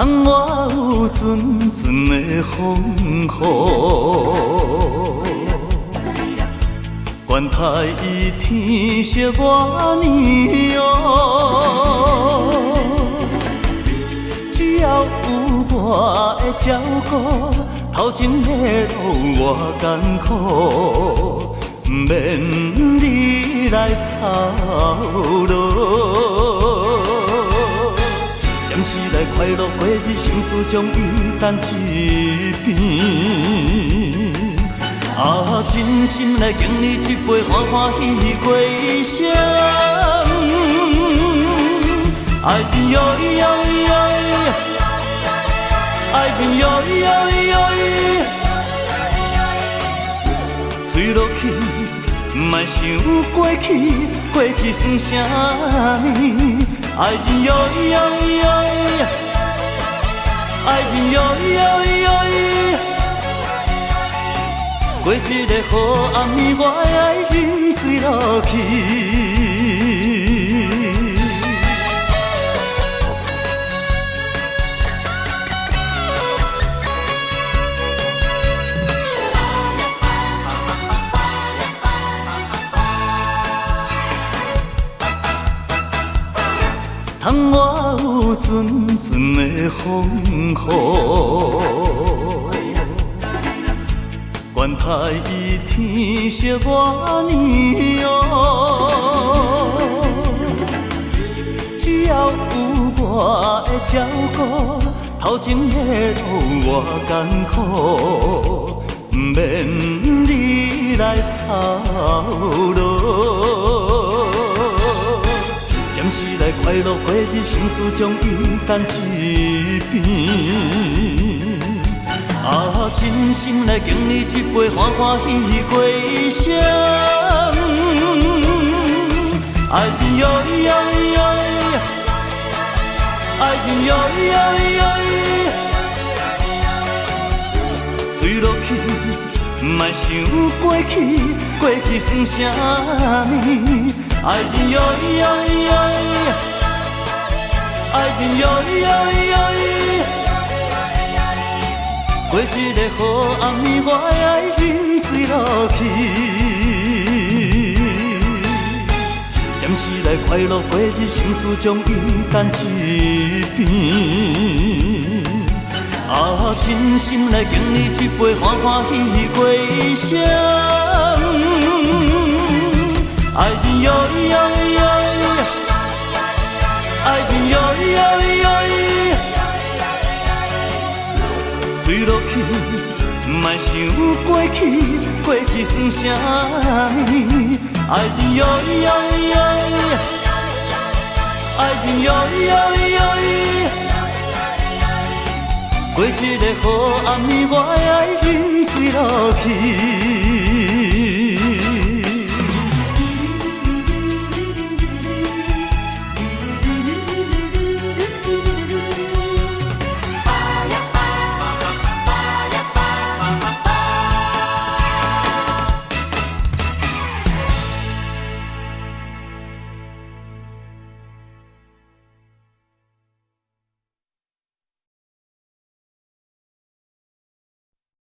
窗外有阵阵的风雨，管他伊天色偌呢黑，只要有我的照顾，头前的路偌艰苦，免你来操劳。暂时来快乐过日，心事将伊等一边。真心来敬你一杯欢欢喜喜过一生。爱情哟咿哟咿哟咿，爱情哟咿哟咿哟咿，水落去，莫想过去，过去算啥呢？爱情哟咿哟咿哟咿，爱情哟咿哟咿哟咿，过一个好暗暝，我的爱情坠落去。窗外有阵阵的风雨，管他伊天色偌呢黑，只要有我的照顾，头前的路偌艰苦，免你来操劳。暂时来快乐过日，心事将伊等一边。真心来敬你一杯欢欢喜喜过一生。爱情哟咿哟咿哟咿，爱情哟咿哟咿哟咿，水落去，莫想过去，过去算啥呢？爱情哟咿哟咿哟咿，爱情哟咿哟咿哟咿，过一个好暗暝，我的爱情坠落去。暂时来快乐过日，心事将伊等一边。真心来敬你一杯欢欢喜喜过一生。爱情哟咿哟咿哟咿，爱情哟咿哟咿哟咿，水落去，莫想过去，过去算啥呢？爱情哟咿哟咿哟咿，爱情哟咿哟咿哟咿，过一个好暗暝，我的爱情坠落去。